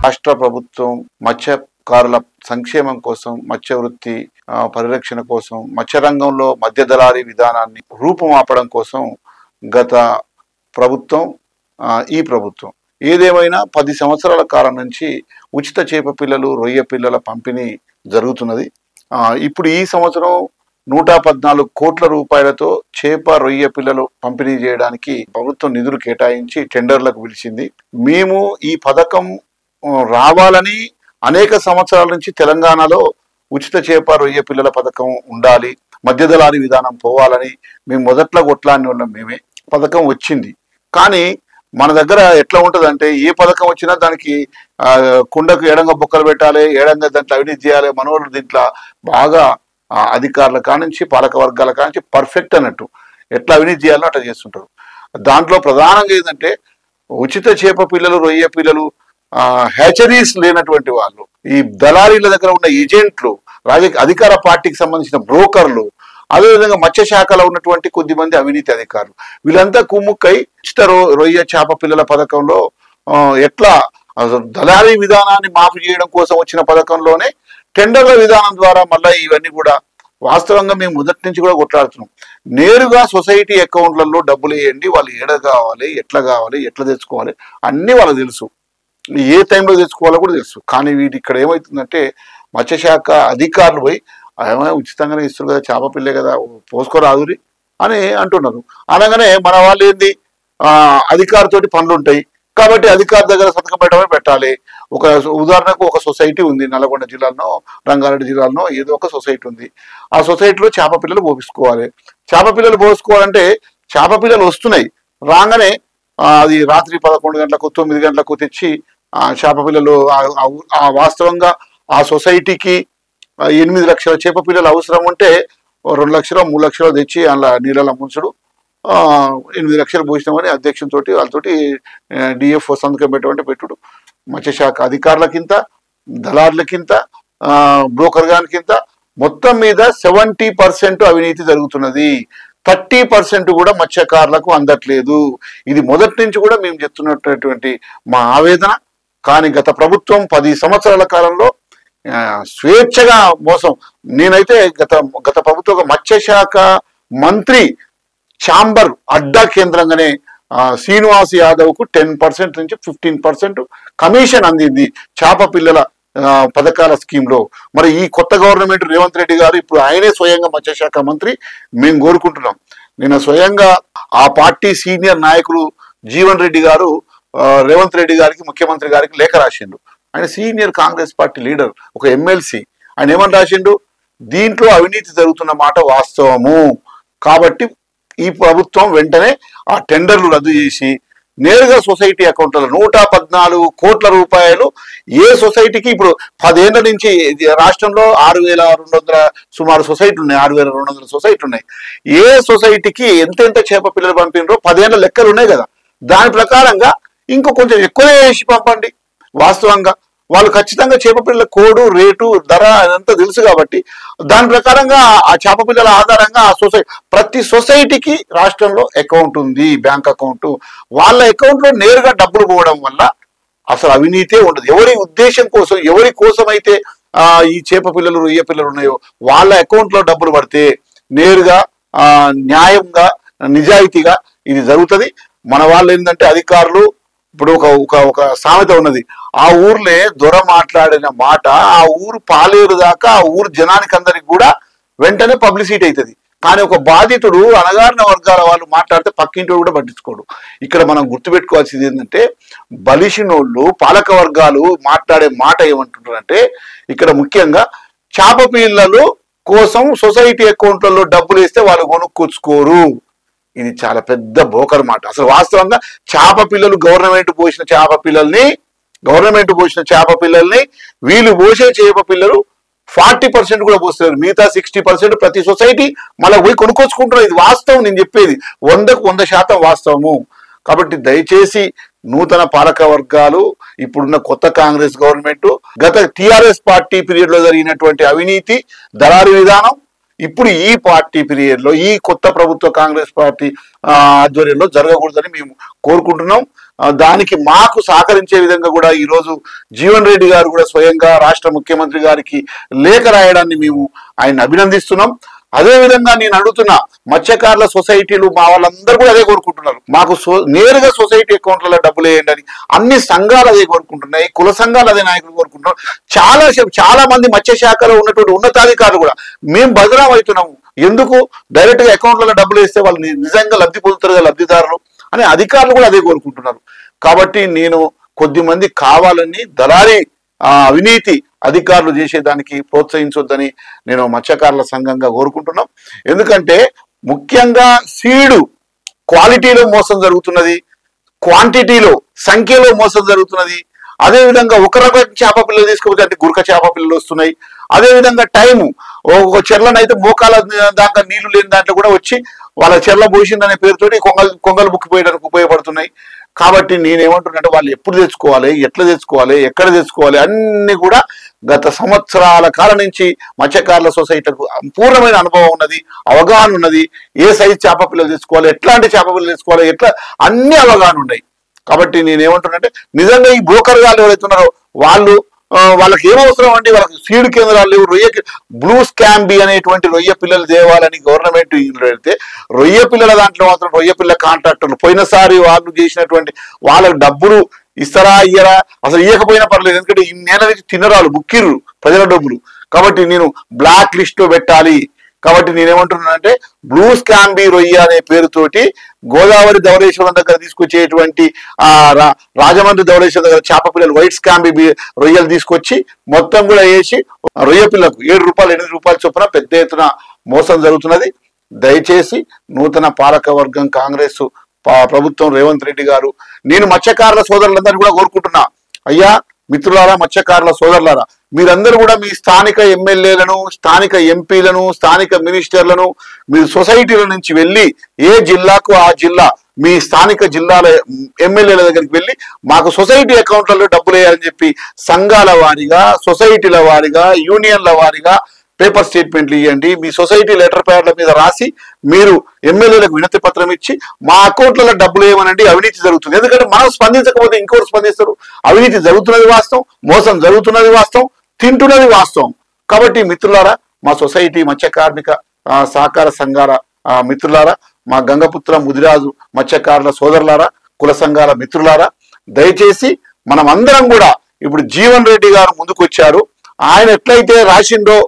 రాష్ట్ర ప్రభుత్వం మత్స్యకారుల సంక్షేమం కోసం, మత్స్య వృత్తి పరిరక్షణ కోసం, మత్స్య రంగంలో మధ్య దళారీ విధానాన్ని రూపుమాపడం కోసం గత ప్రభుత్వం, ఈ ప్రభుత్వం ఏదేమైనా 10 సంవత్సరాల కాలం నుంచి ఉచిత చేప పిల్లలు, రొయ్య పిల్లల పంపిణీ జరుగుతున్నది. ఇప్పుడు ఈ సంవత్సరం 114 కోట్ల రూపాయలతో చేప, రొయ్య పిల్లలు పంపిణీ చేయడానికి ప్రభుత్వం నిధులు కేటాయించి టెండర్లకు పిలిచింది. మేము ఈ పథకం రావాలని అనేక సంవత్సరాల నుంచి తెలంగాణలో ఉచిత చేప, రొయ్య పిల్లల పథకం ఉండాలి, మధ్య దళారీ విధానం పోవాలని మేము మొదట్లో కొట్లాడిన వాళ్ళం. మేమే పథకం వచ్చింది. కానీ మన దగ్గర ఎట్లా ఉంటుందంటే ఏ పథకం వచ్చినా దానికి కుండకు ఏడంగా బొక్కలు పెట్టాలి, ఏడంగా దాంట్లో అవినీతి చేయాలి. మనోళ్ళు దీంట్లో బాగా అధికారుల కానించి పాలక వర్గాల కానించి పర్ఫెక్ట్ అన్నట్టు ఎట్లా అవినీతి చేయాలో అట్లా చేస్తుంటారు. దాంట్లో ప్రధానంగా ఏంటంటే ఉచిత చేప పిల్లలు, రొయ్య పిల్లలు హ్యాచరీస్ లేనటువంటి వాళ్ళు, ఈ దళారీల దగ్గర ఉన్న ఏజెంట్లు, అధికార పార్టీకి సంబంధించిన బ్రోకర్లు, అదేవిధంగా మత్స్య శాఖలో ఉన్నటువంటి కొద్దిమంది అవినీతి అధికారులు, వీళ్ళంతా కుమ్ముక్కై ఉచిత రొయ్య చేప పిల్లల పథకంలో ఎట్లా దళారీ విధానాన్ని మాఫీ చేయడం కోసం వచ్చిన పథకంలోనే టెండర్ల విధానం ద్వారా మళ్ళీ ఇవన్నీ కూడా వాస్తవంగా మేము మొదటి నుంచి కూడా కొట్లాడుతున్నాం. నేరుగా సొసైటీ అకౌంట్లలో డబ్బులు వేయండి, వాళ్ళు ఏడ కావాలి, ఎట్లా తెచ్చుకోవాలి అన్నీ వాళ్ళకి తెలుసు, ఏ టైంలో తెచ్చుకోవాలో కూడా తెలుసు. కానీ వీటి ఇక్కడ ఏమవుతుందంటే మత్స్యశాఖ అధికారులు పోయి ఉచితంగానే ఇస్తారు కదా, చేప పిల్లే కదా, పోసుకోరాదురి అని అంటున్నారు. అనగానే మన వాళ్ళు ఏంది, అధికారితోటి పనులు ఉంటాయి కాబట్టి అధికారి దగ్గర సంతకం పెట్టాలి. ఒక ఉదాహరణకు ఒక సొసైటీ ఉంది నల్గొండ జిల్లాలో, రంగారెడ్డి జిల్లాలో ఏదో ఒక సొసైటీ ఉంది. ఆ సొసైటీలో చేప పిల్లలు పోసుకోవాలి. చేప పిల్లలు పోసుకోవాలంటే చేప పిల్లలు వస్తున్నాయి, రాగానే అది రాత్రి 11 గంటలకు 9 గంటలకు తెచ్చి చేప పిల్లలు వాస్తవంగా ఆ సొసైటీకి 8 లక్షల చేప పిల్లలు అవసరం ఉంటే 2 లక్షలు 3 లక్షలు తెచ్చి అలా నీళ్ళ ముంచుడు, 8 లక్షలు పోసినామని అధ్యక్షునితోటి వాళ్ళతోటి డిఎఫ్ఓ సంతకం పెట్టమంటే పెట్టుడు. మత్స్యశాఖ అధికారులకింత, దళారులకింత, బ్రోకర్ గానికింత, మొత్తం మీద 70% అవినీతి జరుగుతున్నది. 30% కూడా మత్స్యకారులకు అందట్లేదు. ఇది మొదటి నుంచి కూడా మేము చెప్తున్నటువంటి మా ఆవేదన. కానీ గత ప్రభుత్వం 10 సంవత్సరాల కాలంలో స్వేచ్ఛగా మోసం. నేనైతే గత ప్రభుత్వ మత్స్యశాఖ మంత్రి ఛాంబర్ అడ్డా కేంద్రంగానే శ్రీనివాస్ యాదవ్కు 10% నుంచి 15% కమిషన్ అందింది చేప పిల్లల పథకాల స్కీమ్లో. మరి ఈ కొత్త గవర్నమెంట్ రేవంత్ రెడ్డి గారు ఇప్పుడు ఆయనే స్వయంగా మత్స్యశాఖ మంత్రి, మేము కోరుకుంటున్నాం. నేను స్వయంగా ఆ పార్టీ సీనియర్ నాయకులు జీవన్ రెడ్డి గారు రేవంత్ రెడ్డి గారికి, ముఖ్యమంత్రి గారికి లేఖ రాసిండు. ఆయన సీనియర్ కాంగ్రెస్ పార్టీ లీడర్, ఒక ఎమ్మెల్సీ. ఆయన ఏమని రాసిండు, దీంట్లో అవినీతి జరుగుతున్న మాట వాస్తవము కాబట్టి ఈ ప్రభుత్వం వెంటనే ఆ టెండర్లు రద్దు చేసి నేరుగా సొసైటీ అకౌంట్లలో 114 కోట్ల రూపాయలు ఏ సొసైటీకి ఇప్పుడు 10 ఏళ్ల నుంచి రాష్ట్రంలో 6200 సుమారు సొసైటీలు ఉన్నాయి, 6200 సొసైటీలు ఉన్నాయి. ఏ సొసైటీకి ఎంత చేప పిల్లలు పంపినరో 10 ఏళ్ల లెక్కలు ఉన్నాయి కదా, దాని ప్రకారంగా ఇంకో కొంచెం ఎక్కువనే వేసి పంపండి. వాస్తవంగా వాళ్ళు ఖచ్చితంగా చేప పిల్లల కోడు, రేటు, ధర అదంతా తెలుసు కాబట్టి దాని ప్రకారంగా ఆ చేప పిల్లల ఆధారంగా ఆ ప్రతి సొసైటీకి రాష్ట్రంలో అకౌంట్ ఉంది, బ్యాంక్ అకౌంట్. వాళ్ళ అకౌంట్లో నేరుగా డబ్బులు పోవడం వల్ల అసలు అవినీతే ఉండదు. ఎవరి ఉద్దేశం కోసం, ఎవరి కోసం అయితే ఈ చేప పిల్లలు, రొయ్య పిల్లలు ఉన్నాయో వాళ్ళ అకౌంట్లో డబ్బులు పడితే నేరుగా న్యాయంగా, నిజాయితీగా ఇది జరుగుతుంది. మన వాళ్ళు ఏంటంటే అధికారులు, ఇప్పుడు ఒక సామెత ఉన్నది, ఆ ఊర్లే దొర మాట్లాడిన మాట ఆ ఊరు పాలేరు దాకా ఆ ఊరు జనానికి అందరికి కూడా వెంటనే పబ్లిసిటీ అవుతుంది. కానీ ఒక బాధితుడు, అణగారిన వర్గాల వాళ్ళు మాట్లాడితే పక్కింటి కూడా పట్టించుకోడు. ఇక్కడ మనం గుర్తుపెట్టుకోవాల్సింది ఏంటంటే బలిసినోళ్ళు, పాలక వర్గాలు మాట్లాడే మాట ఏమంటుంటారంటే ఇక్కడ ముఖ్యంగా చేప పిల్లలు కోసం సొసైటీ అకౌంట్లలో డబ్బులు వేస్తే వాళ్ళు కొనుక్కొచ్చుకోరు. ఇది చాలా పెద్ద బోకర్ మాట. అసలు వాస్తవంగా చేప పిల్లలు గవర్నమెంట్ పోసిన చేప పిల్లల్ని వీళ్ళు పోసే చేప పిల్లలు 40% కూడా పోస్తారు. మిగతా 60% ప్రతి సొసైటీ మళ్ళీ పోయి కొనుక్కొచ్చుకుంటున్నారు. ఇది వాస్తవం, నేను చెప్పేది 100కు 100% వాస్తవము. కాబట్టి దయచేసి నూతన పాలక వర్గాలు, ఇప్పుడున్న కొత్త కాంగ్రెస్ గవర్నమెంట్, గత టిఆర్ఎస్ పార్టీ పీరియడ్ లో జరిగినటువంటి అవినీతి, దళారీ విధానం, ఇప్పుడు ఈ పార్టీ పీరియడ్ లో ఈ కొత్త ప్రభుత్వ కాంగ్రెస్ పార్టీ ఆధ్వర్యంలో జరగకూడదని మేము కోరుకుంటున్నాం. దానికి మాకు సహకరించే విధంగా కూడా ఈరోజు జీవన్ రెడ్డి గారు కూడా స్వయంగా రాష్ట్ర ముఖ్యమంత్రి గారికి లేఖ రాయడాన్ని మేము ఆయన అభినందిస్తున్నాం. అదే విధంగా నేను అడుగుతున్నా, మత్స్యకారుల సొసైటీలు మా వాళ్ళందరూ కూడా అదే కోరుకుంటున్నారు. మాకు నేరుగా సొసైటీ అకౌంట్లలో డబ్బులు వేయండి అని అన్ని సంఘాలు అదే కోరుకుంటున్నాయి, కుల సంఘాలు అదే నాయకులు కోరుకుంటున్నారు. చాలా మంది మత్స్య శాఖలో ఉన్నటువంటి ఉన్నతాధికారులు కూడా మేము బదనాం అవుతున్నాము, ఎందుకు డైరెక్ట్ గా అకౌంట్లలో డబ్బులు వేస్తే వాళ్ళు నిజంగా లబ్ధి పొందుతారు కదా లబ్ధిదారులు అని అధికారులు కూడా అదే కోరుకుంటున్నారు. కాబట్టి నేను కొద్దిమంది కావాలని దళారీ అవినీతి అధికారులు చేసేదానికి ప్రోత్సహించొద్దని నేను మత్స్యకారుల సంఘంగా కోరుకుంటున్నాం. ఎందుకంటే ముఖ్యంగా సీడు క్వాలిటీలో మోసం జరుగుతున్నది, క్వాంటిటీలో సంఖ్యలో మోసం జరుగుతున్నది. అదేవిధంగా ఒక రకం చేప పిల్లలు తీసుకుపోతే అంటే గురక చేప పిల్లలు వస్తున్నాయి. అదేవిధంగా టైము ఒక చెర్లనైతే మోకాల దాకా నీళ్లు లేని దాంట్లో కూడా వచ్చి వాళ్ళ చెర్ల పోసిందనే పేరుతోటి కొంగలు బుక్కిపోయడానికి ఉపయోగపడుతున్నాయి. కాబట్టి నేనేమంటున్నానంటే వాళ్ళు ఎప్పుడు తెచ్చుకోవాలి, ఎట్లా తెచ్చుకోవాలి, ఎక్కడ తెచ్చుకోవాలి అన్ని కూడా గత సంవత్సరాల కాలం నుంచి మత్స్యకారుల సొసైటీకు పూర్ణమైన అనుభవం ఉన్నది, అవగాహన ఉన్నది. ఏ సైజు చేప పిల్లలు తెచ్చుకోవాలి, ఎట్లాంటి చేప పిల్లలు తెచ్చుకోవాలి, ఎట్లా అన్ని అవగాహన ఉన్నాయి. కాబట్టి నేనేమంటున్నానంటే నిజంగా ఈ బ్రోకర్ గారు ఎవరైతే ఉన్నారో వాళ్ళకి ఏమవసరం అంటే వాళ్ళకి సీడ్ కేంద్రాలు లేవు. బ్లూ స్కాంబీ అనేటువంటి రొయ్య పిల్లలు తేవాలని గవర్నమెంట్ పెడితే రొయ్య పిల్లల దాంట్లో మాత్రం రొయ్య పిల్ల కాంట్రాక్టర్లు పోయినసారి వాళ్ళు చేసినటువంటి వాళ్ళకి డబ్బులు ఇస్తారా ఇయ్యరా అసలు ఇయ్యకపోయినా పర్లేదు, ఎందుకంటే ఈ నెల నుంచి తినరాలు బుక్కిర్రు ప్రజల డబ్బులు. కాబట్టి నేను బ్లాక్ లిస్ట్ లో పెట్టాలి. కాబట్టి నేనేమంటున్నానంటే బ్లూ స్కాంబీ రొయ్య అనే పేరుతోటి గోదావరి ధవళేశ్వరం దగ్గర తీసుకొచ్చేటువంటి రాజమండ్రి ధవళేశ్వరం దగ్గర చేప పిల్లలు వైట్ స్కాంబీ రొయ్యలు తీసుకొచ్చి మొత్తం కూడా వేసి రొయ్య పిల్లకు 7 రూపాయలు 8 రూపాయల చొప్పున పెద్ద ఎత్తున మోసం జరుగుతున్నది. దయచేసి నూతన పాలక వర్గం కాంగ్రెస్ ప్రభుత్వం రేవంత్ రెడ్డి గారు, నేను మత్స్యకారుల సోదరులందరినీ కూడా కోరుకుంటున్నా, అయ్యా మిత్రులారా మత్స్యకారుల సోదరులారా, మీరందరూ కూడా మీ స్థానిక ఎమ్మెల్యేలను, స్థానిక ఎంపీలను, స్థానిక మినిస్టర్లను మీరు సొసైటీల నుంచి వెళ్ళి ఏ జిల్లాకు ఆ జిల్లా మీ స్థానిక జిల్లాల ఎమ్మెల్యేల దగ్గరికి వెళ్ళి మాకు సొసైటీ అకౌంట్లలో డబ్బులు వేయాలని చెప్పి సంఘాల వారీగా, సొసైటీల వారీగా, యూనియన్ల వారీగా పేపర్ స్టేట్మెంట్లు ఇవ్వండి. మీ సొసైటీ లెటర్ ప్యాడ్ల మీద రాసి మీరు ఎమ్మెల్యేలకు వినతి పత్రం ఇచ్చి మా అకౌంట్లలో డబ్బులు ఏమనండి, అవినీతి జరుగుతుంది. ఎందుకంటే మనం స్పందించకపోతే ఇంకోటి స్పందిస్తారు. అవినీతి జరుగుతున్నది వాస్తవం, మోసం జరుగుతున్నది వాస్తవం, తింటున్నది వాస్తవం. కాబట్టి మిత్రులారా, మా సొసైటీ మత్స్య కార్మిక సహకార సంఘాల మిత్రులారా, మా గంగపుత్ర ముదిరాజు మత్స్యకారుల సోదరులారా, కుల సంఘాల మిత్రులారా, దయచేసి మనం అందరం కూడా ఇప్పుడు జీవన్ రెడ్డి గారు ముందుకు వచ్చారు. ఆయన ఎట్లయితే రాసిండో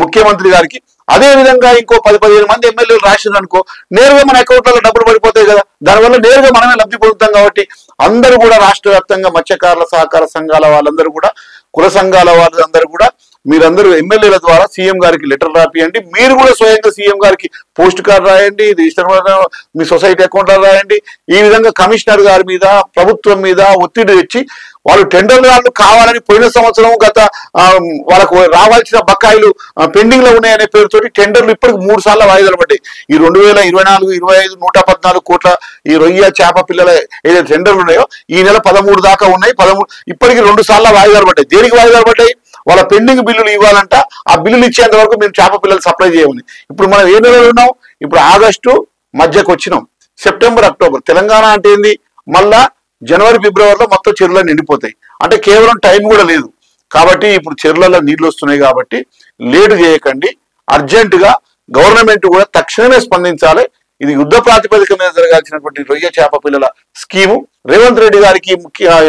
ముఖ్యమంత్రి గారికి అదే విధంగా ఇంకో 10-15 మంది ఎమ్మెల్యేలు రాసిండ్రు అనుకో, నేరుగా మన అకౌంట్లలో డబ్బులు పడిపోతాయి కదా. దానివల్ల నేరుగా మనమే లబ్ధి పొందుతాం. కాబట్టి అందరూ కూడా రాష్ట్ర వ్యాప్తంగా మత్స్యకారుల సహకార సంఘాల వాళ్ళందరూ కూడా, కుల సంఘాల వాళ్ళందరూ కూడా మీరందరూ ఎమ్మెల్యేల ద్వారా సీఎం గారికి లెటర్ రాపియండి. మీరు కూడా స్వయంగా సీఎం గారికి పోస్ట్ కార్డు రాయండి, మీ సొసైటీ అకౌంట్లో రాయండి. ఈ విధంగా కమిషనర్ గారి మీద, ప్రభుత్వం మీద ఒత్తిడి తెచ్చి వాళ్ళు టెండర్లు కావాలని పోయిన సంవత్సరం గత వాళ్ళకు రావాల్సిన బకాయిలు పెండింగ్ లో ఉన్నాయనే పేరుతోటి టెండర్లు ఇప్పటికి 3 సార్లు వాయిదాలు పడ్డాయి. ఈ 2024, 25, 114 కోట్ల ఈ రొయ్య చేప పిల్లల ఏదైతే టెండర్లు ఉన్నాయో ఈ నెల 13 దాకా ఉన్నాయి. 13 ఇప్పటికి 2 సార్లు వాయిదాలు పడ్డాయి. దేనికి వాయిదాలు పడ్డాయి? వాళ్ళ పెండింగ్ బిల్లులు ఇవ్వాలంట. ఆ బిల్లులు ఇచ్చేంత వరకు మేము చేప పిల్లలు సప్లై చేయమని. ఇప్పుడు మనం ఏ నెలలో ఉన్నాం? ఇప్పుడు ఆగస్టు మధ్యకు వచ్చినాం. September, October. తెలంగాణ అంటే ఏంది? మళ్ళా జనవరి, ఫిబ్రవరిలో మొత్తం చెరువులు నిండిపోతాయి. అంటే కేవలం టైం కూడా లేదు. కాబట్టి ఇప్పుడు చెరువులలో నీళ్లు వస్తున్నాయి. కాబట్టి లేటు చేయకండి. అర్జెంటుగా గవర్నమెంట్ కూడా తక్షణమే స్పందించాలి. ఇది యుద్ధ ప్రాతిపదిక మీద జరగాల్సినటువంటి రొయ్య చేప పిల్లల స్కీము. రేవంత్ రెడ్డి గారికి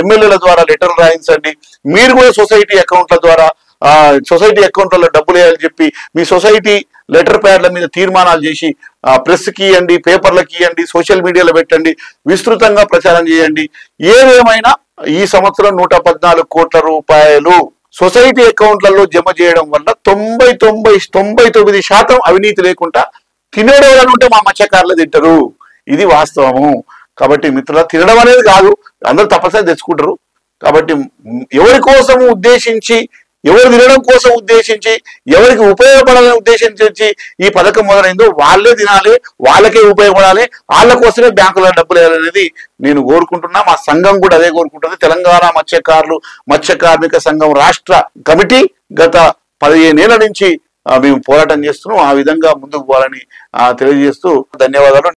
ఎమ్మెల్యేల ద్వారా లెటర్లు రాయించండి. మీరు కూడా సొసైటీ అకౌంట్ల ద్వారా సొసైటీ అకౌంట్లలో డబ్బులు వేయాలని చెప్పి మీ సొసైటీ లెటర్ ప్యాడ్ల మీద తీర్మానాలు చేసి ప్రెస్కి ఇవ్వండి, పేపర్లకి ఇవ్వండి, సోషల్ మీడియాలో పెట్టండి, విస్తృతంగా ప్రచారం చేయండి. ఏదేమైనా ఈ సంవత్సరం 114 కోట్ల రూపాయలు సొసైటీ అకౌంట్లలో జమ చేయడం వల్ల 99% అవినీతి లేకుండా తినేవాళ్ళు ఉంటే మా మత్స్యకారులు తింటారు. ఇది వాస్తవము. కాబట్టి మిత్రుల తినడం అనేది కాదు, అందరూ తప్పనిసరి తెచ్చుకుంటారు. కాబట్టి ఎవరి కోసం ఉద్దేశించి, ఎవరు తినడం కోసం ఉద్దేశించి, ఎవరికి ఉపయోగపడాలని ఉద్దేశించి ఈ పథకం మొదలైందో వాళ్ళే తినాలి, వాళ్ళకే ఉపయోగపడాలి, వాళ్ళ కోసమే బ్యాంకులో డబ్బులు వేయాలనేది నేను కోరుకుంటున్నా. మా సంఘం కూడా అదే కోరుకుంటుంది. తెలంగాణ మత్స్య కార్మిక సంఘం రాష్ట్ర కమిటీ గత 15 ఏళ్ల నుంచి మేము పోరాటం చేస్తున్నాం. ఆ విధంగా ముందుకు పోవాలని తెలియజేస్తూ ధన్యవాదాలు.